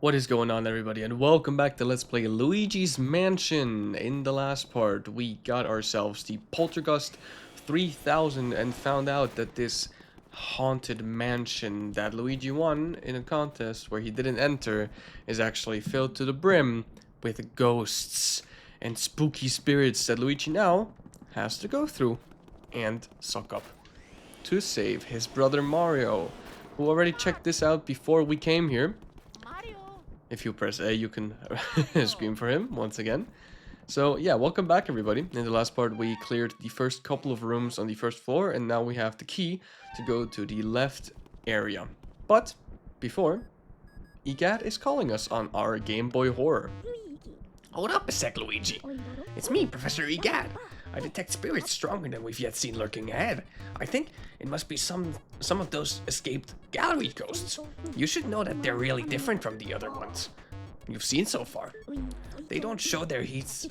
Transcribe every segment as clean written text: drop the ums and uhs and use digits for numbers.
What is going on, everybody, and welcome back to Let's Play Luigi's Mansion. In the last part, we got ourselves the Poltergust 3000 and found out that this haunted mansion that Luigi won in a contest where he didn't enter is actually filled to the brim with ghosts and spooky spirits that Luigi now has to go through and suck up to save his brother Mario, who already checked this out before we came here. If you press A, you can scream for him once again. So yeah, welcome back, everybody. In the last part, we cleared the first couple of rooms on the first floor, and now we have the key to go to the left area. But before, EGAD is calling us on our Game Boy Horror. Hold up a sec, Luigi. It's me, Professor EGAD. I detect spirits stronger than we've yet seen lurking ahead. I think it must be some of those escaped gallery ghosts. You should know that they're really different from the other ones you've seen so far. They don't show their heats.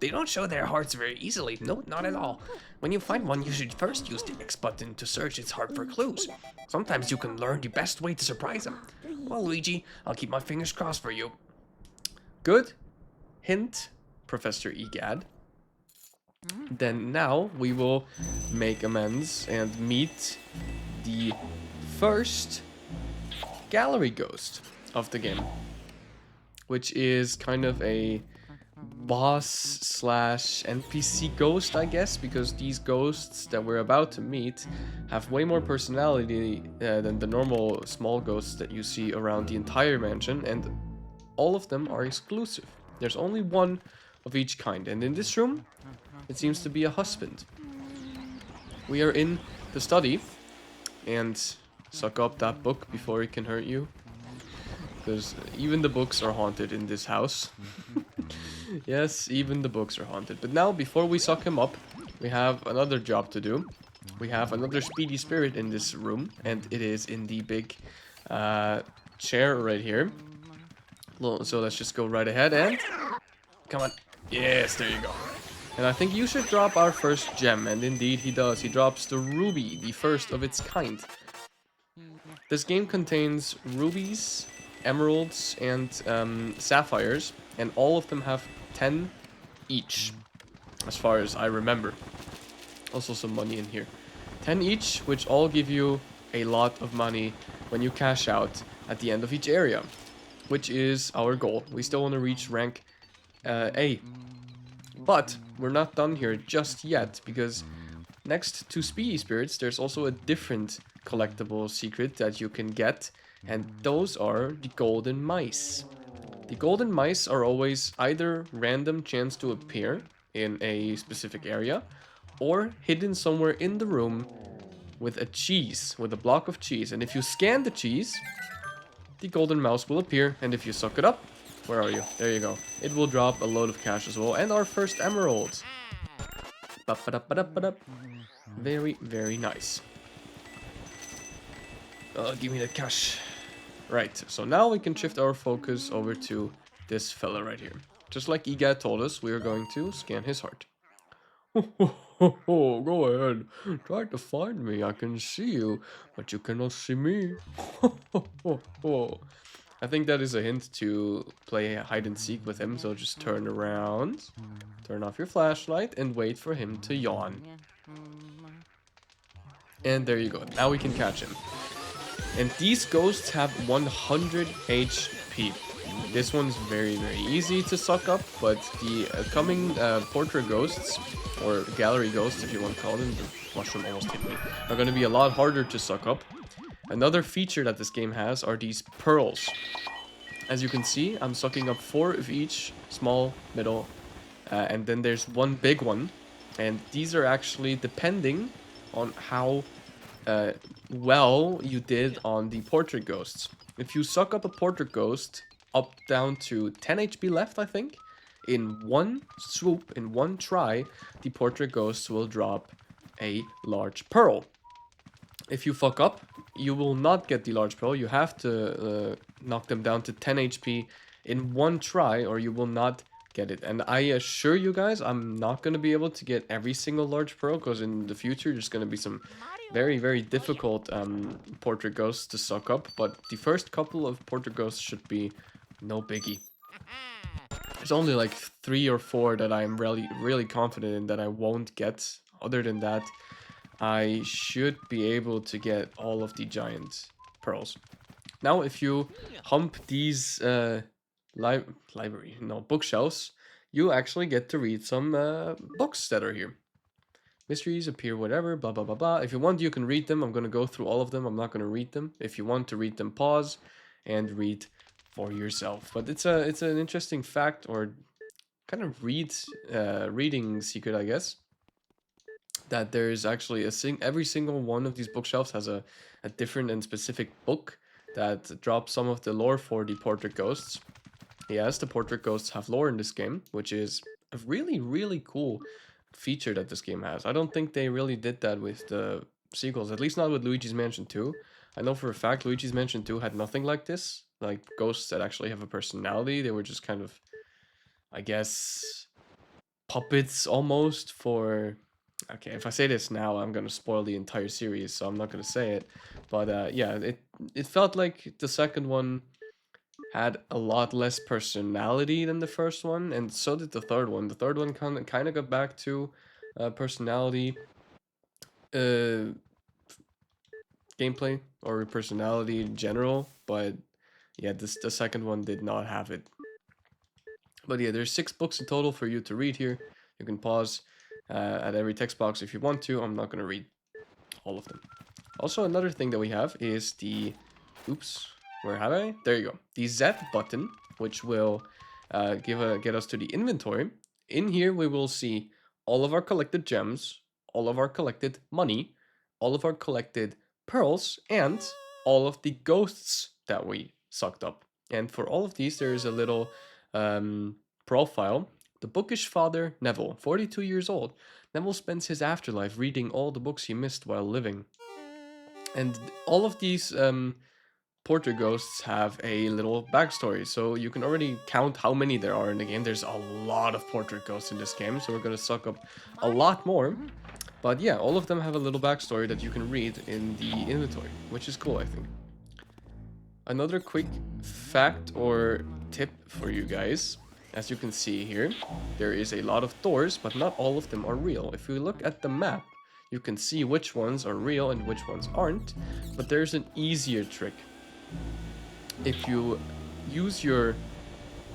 They don't show their hearts very easily. No, not at all. When you find one, you should first use the X button to search its heart for clues. Sometimes you can learn the best way to surprise them. Well, Luigi, I'll keep my fingers crossed for you. Good hint, Professor EGAD. Then now we will make amends and meet the first gallery ghost of the game, which is kind of a boss slash NPC ghost, I guess, because these ghosts that we're about to meet have way more personality than the normal small ghosts that you see around the entire mansion, and all of them are exclusive. There's only one of each kind, and in this room it seems to be a husband. We are in the study, and suck up that book before it can hurt you, because even the books are haunted in this house. Yes, even the books are haunted. But now, before we suck him up, we have another job to do. We have another speedy spirit in this room, and it is in the big chair right here. So let's just go right ahead and come on. Yes, there you go. And I think you should drop our first gem, and indeed he does. He drops the ruby, the first of its kind. This game contains rubies, emeralds, and sapphires, and all of them have 10 each, as far as I remember. Also some money in here. 10 each, which all give you a lot of money when you cash out at the end of each area, which is our goal. We still want to reach rank A. But we're not done here just yet, because next to Speedy Spirits, there's also a different collectible secret that you can get, and those are the golden mice. The golden mice are always either random chance to appear in a specific area, or hidden somewhere in the room with a cheese, with a block of cheese. And if you scan the cheese, the golden mouse will appear, and if you suck it up, where are you? There you go. It will drop a load of cash as well, and our first emerald. Very, very nice. Give me the cash. Right, so now we can shift our focus over to this fella right here. Just like EGAD told us, we are going to scan his heart. Go ahead. Try to find me. I can see you, but you cannot see me. I think that is a hint to play hide and seek with him, so just turn around, turn off your flashlight, and wait for him to yawn. And there you go. Now we can catch him. And these ghosts have 100 HP. This one's very, very easy to suck up, but the coming portrait ghosts, or gallery ghosts if you want to call them, the mushroom almost hit me, are going to be a lot harder to suck up. Another feature that this game has are these pearls. As you can see, I'm sucking up 4 of each, small, middle, and then there's one big one. And these are actually depending on how well you did on the portrait ghosts. If you suck up a portrait ghost up down to 10 HP left, I think, in one swoop, in one try, the portrait ghosts will drop a large pearl. If you fuck up, you will not get the large pearl. You have to knock them down to 10 HP in one try, or you will not get it. And I assure you guys, I'm not going to be able to get every single large pearl, because in the future there's going to be some very, very difficult portrait ghosts to suck up, but the first couple of portrait ghosts should be no biggie. There's only like 3 or 4 that I'm really, really confident in that I won't get. Other than that, I should be able to get all of the giant pearls. Now, if you hump these bookshelves, you actually get to read some books that are here. Mysteries appear, whatever, blah, blah, blah, blah. If you want, you can read them. I'm going to go through all of them. I'm not going to read them. If you want to read them, pause and read for yourself. But it's an interesting fact, or kind of reading secret, I guess, that there's actually every single one of these bookshelves has a different and specific book that drops some of the lore for the portrait ghosts. Yes, the portrait ghosts have lore in this game, which is a really, really cool feature that this game has. I don't think they really did that with the sequels, at least not with Luigi's Mansion 2. I know for a fact Luigi's Mansion 2 had nothing like this, like ghosts that actually have a personality. They were just kind of, I guess, puppets almost for... Okay, if I say this now, I'm gonna spoil the entire series, so I'm not gonna say it. But yeah, it felt like the second one had a lot less personality than the first one, and so did the third one. The third one kind of got back to personality gameplay, or personality in general, but yeah, the second one did not have it. But yeah, there's 6 books in total for you to read here. You can pause at every text box if you want to. I'm not going to read all of them. Also, another thing that we have is the... Oops, where have I? There you go. The Z button, which will get us to the inventory. In here, we will see all of our collected gems, all of our collected money, all of our collected pearls, and all of the ghosts that we sucked up. And for all of these, there is a little profile. The bookish father, Neville, 42 years old. Neville spends his afterlife reading all the books he missed while living. And all of these portrait ghosts have a little backstory, so you can already count how many there are in the game. There's a lot of portrait ghosts in this game, so we're going to suck up a lot more. But yeah, all of them have a little backstory that you can read in the inventory, which is cool, I think. Another quick fact or tip for you guys. As you can see here, there is a lot of doors, but not all of them are real. If you look at the map, you can see which ones are real and which ones aren't. But there's an easier trick. If you use your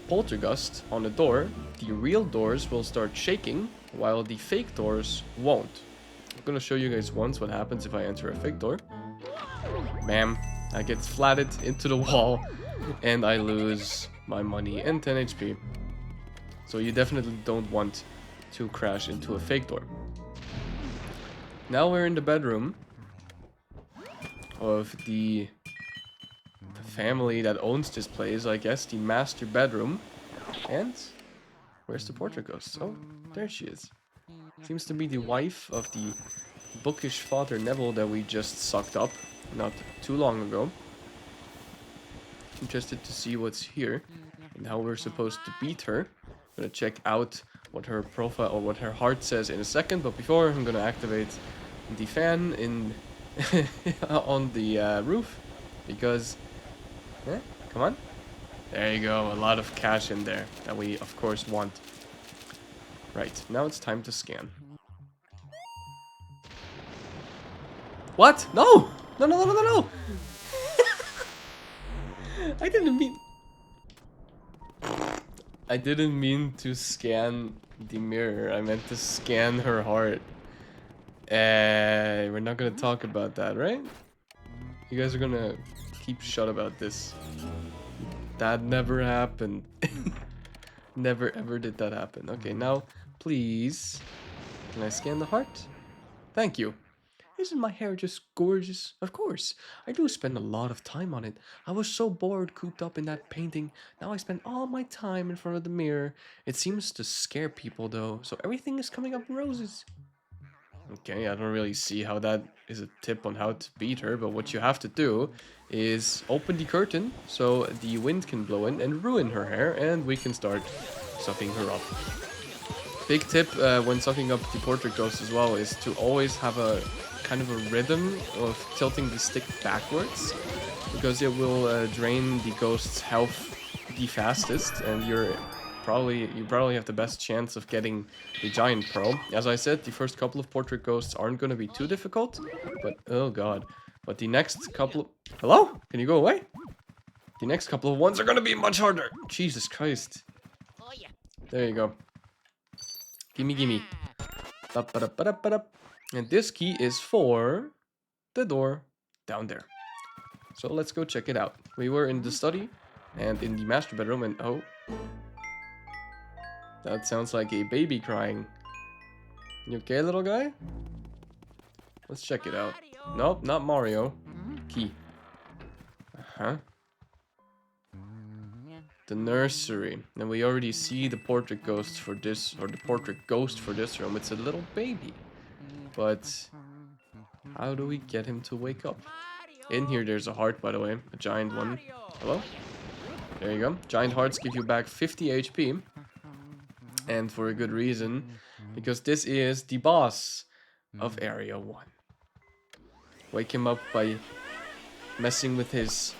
poltergust on a door, the real doors will start shaking, while the fake doors won't. I'm gonna show you guys once what happens if I enter a fake door. Bam. I get flatted into the wall, and I lose my money and 10 HP. So you definitely don't want to crash into a fake door. Now we're in the bedroom of the family that owns this place, I guess, the master bedroom. And where's the portrait ghost? Oh, there she is. Seems to be the wife of the bookish father Neville that we just sucked up not too long ago. Interested to see what's here and how we're supposed to beat her. I'm gonna check out what her profile or what her heart says in a second, but before I'm gonna activate the fan in on the roof, because come on, there you go, a lot of cash in there that we of course want. Right, now it's time to scan. What? No! No, no, no, no, no! I didn't mean to scan the mirror. I meant to scan her heart. We're not gonna talk about that, right? You guys are gonna keep shut about this. That never happened. Never ever did that happen. Okay, now please, can I scan the heart? Thank you. Isn't my hair just gorgeous? Of course. I do spend a lot of time on it. I was so bored cooped up in that painting. Now I spend all my time in front of the mirror. It seems to scare people though, so everything is coming up roses. Okay, I don't really see how that is a tip on how to beat her, but what you have to do is open the curtain so the wind can blow in and ruin her hair, and we can start sucking her up. Big tip when sucking up the portrait ghost as well is to always have a kind of a rhythm of tilting the stick backwards, because it will drain the ghost's health the fastest, and you probably have the best chance of getting the giant pearl. As I said, the first couple of portrait ghosts aren't going to be too difficult, but oh god. But the next couple of... Hello? Can you go away? The next couple of ones are going to be much harder. Jesus Christ. There you go. Gimme, gimme. Ba-ba-da-ba-da-ba-da. And this key is for the door down there. So let's go check it out. We were in the study and in the master bedroom, and oh, that sounds like a baby crying. You okay, little guy? Let's check it out. Nope, not Mario. Key. Uh-huh. The nursery. And we already see the portrait ghost for this, or the portrait ghost for this room. It's a little baby. But how do we get him to wake up? In here there's a heart, by the way. A giant one. Hello? There you go. Giant hearts give you back 50 HP. And for a good reason. Because this is the boss of Area 1. Wake him up by messing with his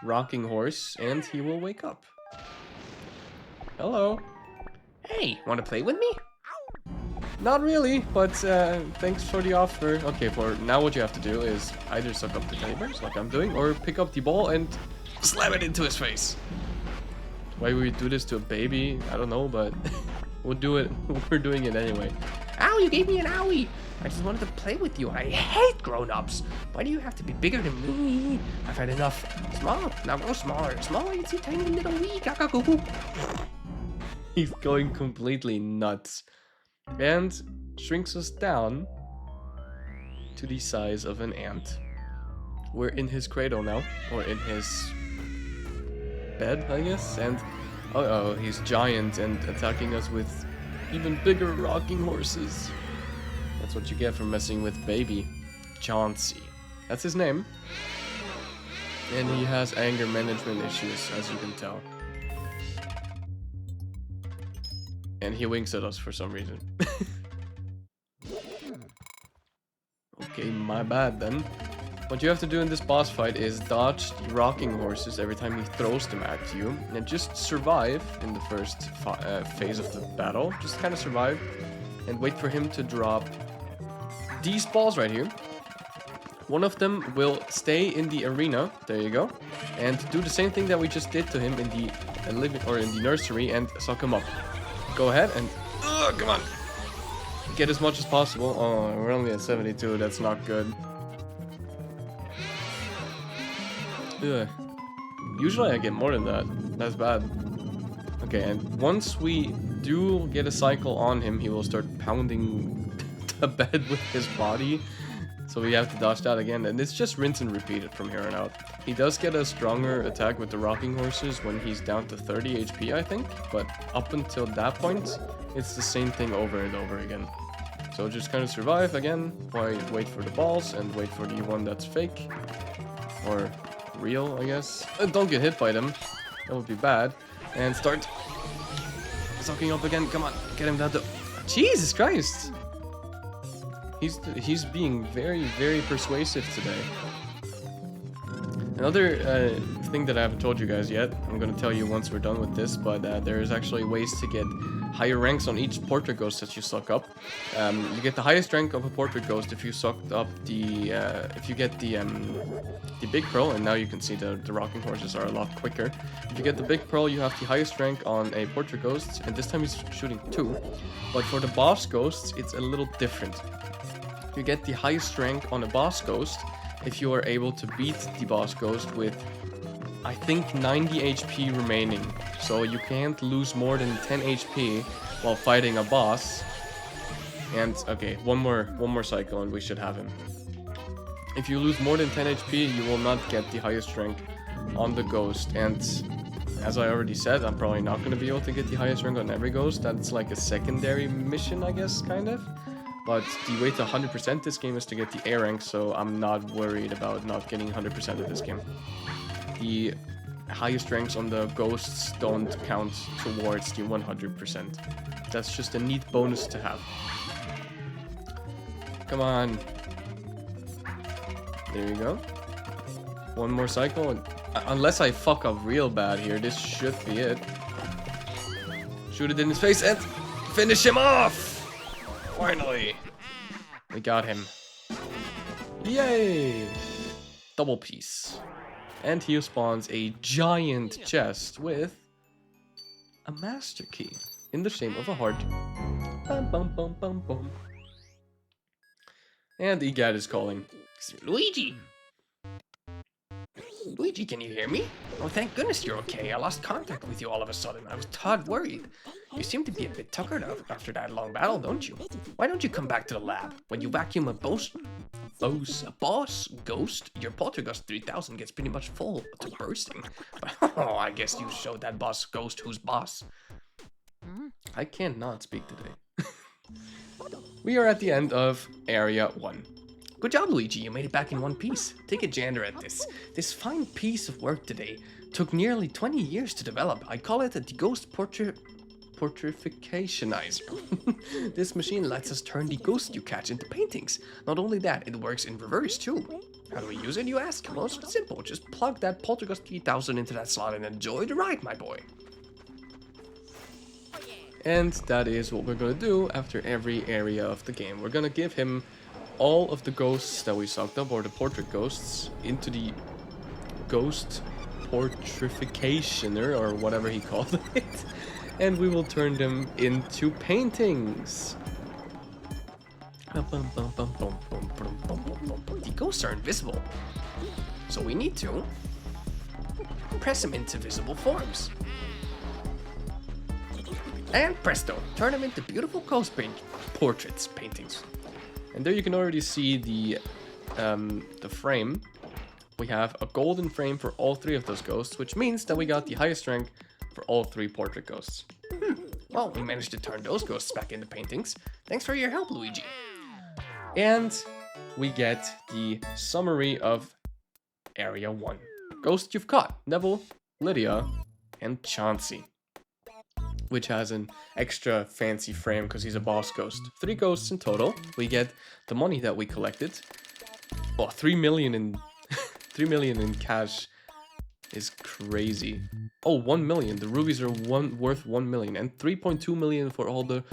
rocking horse, and he will wake up. Hello. Hey, want to play with me? Not really, but thanks for the offer. Okay, for now what you have to do is either suck up the teddy bears, like I'm doing, or pick up the ball and Slam it into his face. why would we do this to a baby? I don't know, but we'll do it. We're doing it anyway. Ow, you gave me an owie. I just wanted to play with you. I hate grown-ups. Why do you have to be bigger than me? I've had enough. Small. Now go smaller. Smaller, it's a tiny little wee. He's going completely nuts. And shrinks us down to the size of an ant. We're in his cradle now. Or in his bed, I guess. And uh-oh, he's giant and attacking us with even bigger rocking horses. That's what you get for messing with Baby Chauncey. That's his name. And he has anger management issues, as you can tell. And he winks at us for some reason. Okay, my bad then. What you have to do in this boss fight is dodge the rocking horses every time he throws them at you. And just survive in the first phase of the battle. Just kind of survive. And wait for him to drop these balls right here. One of them will stay in the arena. There you go. And do the same thing that we just did to him in the living or in the nursery and suck him up. Go ahead and come on. Get as much as possible. Oh, we're only at 72. That's not good. Ugh. Usually I get more than that. That's bad. Okay, and once we do get a cycle on him, he will start pounding the bed with his body. So we have to dodge that again, and it's just rinse and repeat it from here on out. He does get a stronger attack with the rocking horses when he's down to 30 HP, I think. But up until that point, it's the same thing over and over again. So just kind of survive again, wait for the balls, and wait for the one that's fake. Or real, I guess. Don't get hit by them. That would be bad. And start sucking up again. Come on, get him down to... Jesus Christ! He's being very, very persuasive today. Another thing that I haven't told you guys yet, I'm going to tell you once we're done with this, but there is actually ways to get higher ranks on each portrait ghost that you suck up. You get the highest rank of a portrait ghost if you sucked up the, if you get the big pearl, and now you can see the rocking horses are a lot quicker. If you get the big pearl, you have the highest rank on a portrait ghost, and this time he's shooting 2. But for the boss ghosts, it's a little different. You get the highest rank on a boss ghost if you are able to beat the boss ghost with, I think, 90 HP remaining. So you can't lose more than 10 HP while fighting a boss. And okay, one more cycle and we should have him. If you lose more than 10 HP, you will not get the highest rank on the ghost. And as I already said, I'm probably not going to be able to get the highest rank on every ghost. That's like a secondary mission, I guess, kind of. But the way to 100% this game is to get the A rank, so I'm not worried about not getting 100% of this game. The highest ranks on the ghosts don't count towards the 100%. That's just a neat bonus to have. Come on. There you go. One more cycle. And, unless I fuck up real bad here, this should be it. Shoot it in his face and finish him off! Finally. We got him. Yay! Double piece. And he spawns a giant chest with a master key in the shape of a heart. Bum, bum, bum, bum, bum. And Egad is calling. Luigi! Luigi, can you hear me? Oh, thank goodness you're okay. I lost contact with you all of a sudden. I was tad worried. You seem to be a bit tuckered out after that long battle, don't you? Why don't you come back to the lab? When you vacuum a boss ghost, your Poltergust 3000 gets pretty much full to bursting. Oh, I guess you showed that boss ghost who's boss. I cannot speak today. We are at the end of Area 1. Good job, Luigi. You made it back in one piece. Take a gander at this. This fine piece of work today took nearly 20 years to develop. I call it the Ghost Portrificationizer. This machine lets us turn the ghosts you catch into paintings. Not only that, it works in reverse too. How do we use it, you ask? Well, it's simple. Just plug that Poltergust 3000 into that slot and enjoy the ride, my boy. And that is what we're gonna do after every area of the game. We're gonna give him all of the ghosts that we sucked up, or the portrait ghosts, into the ghost portrificationer, or whatever he called it, and we will turn them into paintings. The ghosts are invisible, so we need to press them into visible forms. And presto, turn them into beautiful ghost paintings. And there you can already see the frame. We have a golden frame for all three of those ghosts, which means that we got the highest rank for all three portrait ghosts. Well, we managed to turn those ghosts back into paintings. Thanks for your help, Luigi. And we get the summary of Area 1. Ghosts you've caught: Neville, Lydia, and Chauncey. Which has an extra fancy frame because he's a boss ghost. 3 ghosts in total. We get the money that we collected. Oh, 3 million in 3 million in cash is crazy. Oh, 1 million. The rubies are worth 1 million, and 3.2 million for all the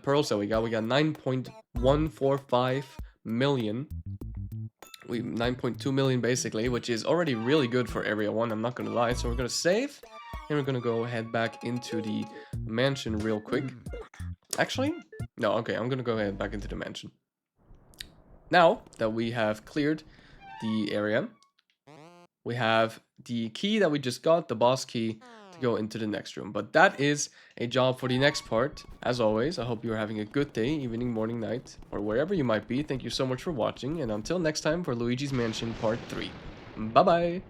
pearls that we got. We got 9.145 million. 9.2 million basically, which is already really good for Area 1. I'm not gonna lie. So we're gonna save. And we're gonna go head back into the mansion real quick. Actually, no, okay, I'm gonna go ahead back into the mansion. Now that we have cleared the area, we have the key that we just got, the boss key, to go into the next room. But that is a job for the next part. As always, I hope you're having a good day, evening, morning, night, or wherever you might be. Thank you so much for watching, and until next time for Luigi's Mansion Part 3. Bye-bye!